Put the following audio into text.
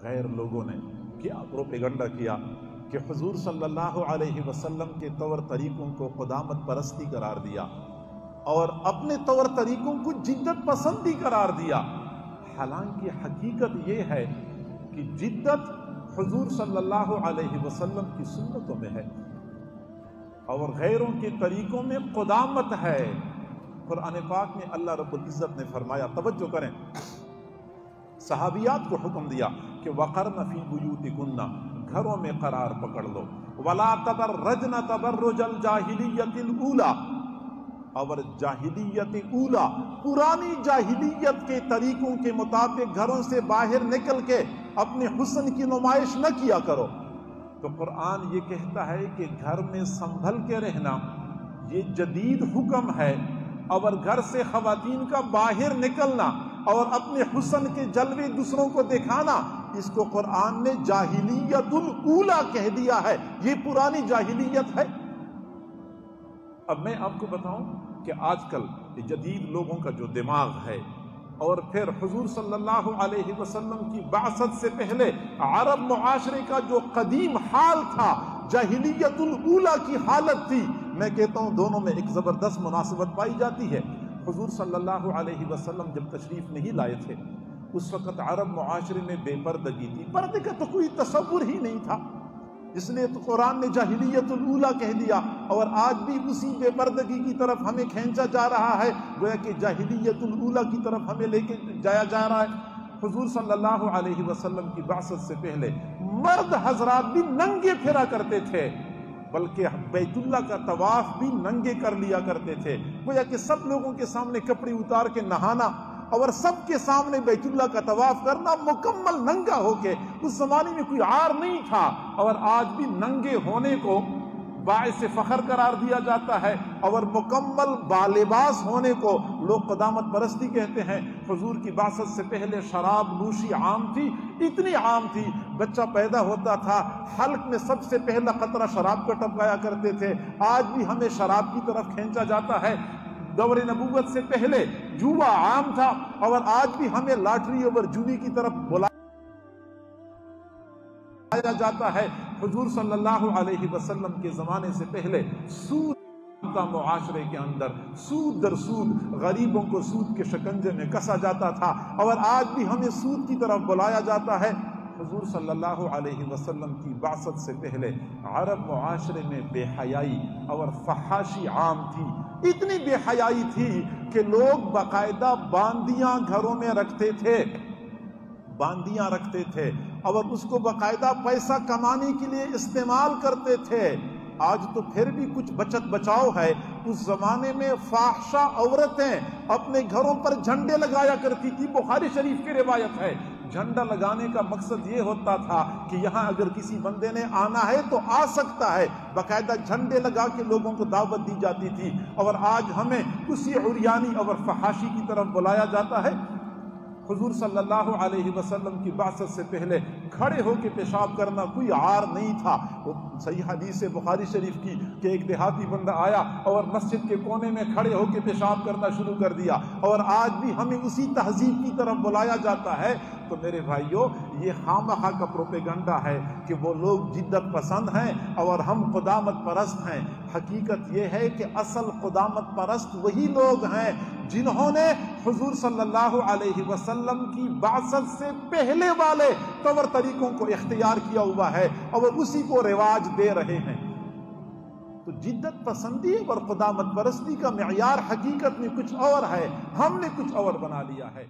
غیر لوگوں نے کیا پروپیگنڈا کیا کہ حضور صلی اللہ علیہ وسلم کے طور طریقوں کو قدامت پرستی قرار دیا اور اپنے طور طریقوں کو جدت پسندی قرار دیا۔ حالانکہ حقیقت یہ ہے کہ جدت حضور صلی اللہ علیہ وسلم کی سنتوں میں ہے اور غیروں کے طریقوں میں قدامت ہے۔ قرآن پاک میں اللہ رب العزت نے فرمایا، توجہ کریں، صحابیات کو حکم دیا کہ وَقَرْنَ فِي بُيُوتِكُنَّ، گھروں میں قرار پکڑ لو، وَلَا تَبَرَّجْنَ تَبَرُّجَ الْجَاهِلِيَّةِ الْأُولَى، اور جاہلیت اولا، پرانی جاہلیت کے طریقوں کے مطابق گھروں سے باہر نکل کے اپنے حسن کی نمائش نہ کیا کرو۔ تو قرآن یہ کہتا ہے کہ گھر میں سنبھل کے رہنا یہ جدید حکم ہے، اور گھر سے خواتین کا باہر نکلنا اور اپنے حسن کے جلوے دوسروں کو دکھانا، اس کو قرآن نے جاہلیت الاولا کہہ دیا ہے، یہ پرانی جاہلیت ہے۔ اب میں آپ کو بتاؤں کہ آج کل جدید لوگوں کا جو دماغ ہے، اور پھر حضور صلی اللہ علیہ وسلم کی بعثت سے پہلے عرب معاشرے کا جو قدیم حال تھا، جاہلیت الاولا کی حالت تھی، میں کہتا ہوں دونوں میں ایک زبردست مناسبت پائی جاتی ہے۔ حضور صلی اللہ علیہ وسلم جب تشریف نہیں لائے تھے، اس وقت عرب معاشرے میں بے پردگی تھی، پردے کا تو کوئی تصور ہی نہیں تھا، اس لیے تو قرآن نے جاہلیت الاولا کہہ دیا، اور آج بھی اسی بے پردگی کی طرف ہمیں کھینچا جا رہا ہے، گویا کہ جاہلیت الاولا کی طرف ہمیں لے کے جایا جا رہا ہے۔ حضور صلی اللہ علیہ وسلم کی بعثت سے پہلے مرد حضرات بھی ننگے پھرا کرتے تھے، بلکہ بیت اللہ کا طواف بھی ننگے کر لیا کرتے تھے، گویا کہ سب لوگوں کے سامنے کپڑے اتار کے نہانا اور سب کے سامنے بیت اللہ کا طواف کرنا مکمل ننگا ہو کے، اس زمانے میں کوئی عار نہیں تھا، اور آج بھی ننگے ہونے کو باعث فخر قرار دیا جاتا ہے، اور مکمل بالباس ہونے کو لوگ قدامت پرستی کہتے ہیں۔ حضور کی بعثت سے پہلے شراب نوشی عام تھی، اتنی عام تھی، بچہ پیدا ہوتا تھا حلق میں سب سے پہلا قطرہ شراب کا ٹپکایا کرتے تھے۔ آج بھی ہمیں شراب کی طرف کھینچا جاتا ہے۔ دور نبوت سے پہلے جوا عام تھا، اور آج بھی ہمیں لاٹری اور جوئی کی طرف بلایا جاتا ہے۔ حضور صلی اللہ علیہ وسلم کے زمانے سے پہلے سود کا معاشرے کے اندر سود در سود غریبوں کو سود کے شکنجے میں کسا جاتا تھا، اور آج بھی ہمیں سود کی طرف بلایا جاتا ہے۔ حضور صلی اللہ علیہ وسلم کی بعثت سے پہلے عرب معاشرے میں بے حیائی اور فحاشی عام تھی، اتنی بے حیائی تھی کہ لوگ باقاعدہ باندیاں گھروں میں رکھتے تھے، باندیاں رکھتے تھے، اور اس کو باقاعدہ پیسہ کمانے کے لیے استعمال کرتے تھے۔ آج تو پھر بھی کچھ بچت بچاؤ ہے، اس زمانے میں فاحشہ عورتیں اپنے گھروں پر جھنڈے لگایا کرتی تھی، بخاری شریف کی روایت ہے۔ جھنڈا لگانے کا مقصد یہ ہوتا تھا کہ یہاں اگر کسی بندے نے آنا ہے تو آ سکتا ہے، باقاعدہ جھنڈے لگا کے لوگوں کو دعوت دی جاتی تھی، اور آج ہمیں اسی عریانی اور فحاشی کی طرف بلایا جاتا ہے۔ حضور صلی اللہ علیہ وسلم کی بعثت سے پہلے کھڑے ہو کے پیشاب کرنا کوئی عار نہیں تھا۔ وہ صحیح حدیث بخاری شریف کی کہ ایک دیہاتی بندہ آیا اور مسجد کے کونے میں کھڑے ہو کے پیشاب کرنا شروع کر دیا، اور آج بھی ہمیں اسی تہذیب کی طرف بلایا جاتا ہے۔ تو میرے بھائیوں، یہ خامخواہ کا پروپیگنڈا ہے کہ وہ لوگ جدت پسند ہیں اور ہم قدامت پرست ہیں۔ حقیقت یہ ہے کہ اصل قدامت پرست وہی لوگ ہیں جنہوں نے حضور صلی اللہ علیہ وسلم کی بعثت سے پہلے والے طور طریقوں کو اختیار کیا ہوا ہے اور اسی کو رواج دے رہے ہیں۔ تو جدت پسندی اور قدامت پرستی کا معیار حقیقت میں کچھ اور ہے، ہم نے کچھ اور بنا لیا ہے۔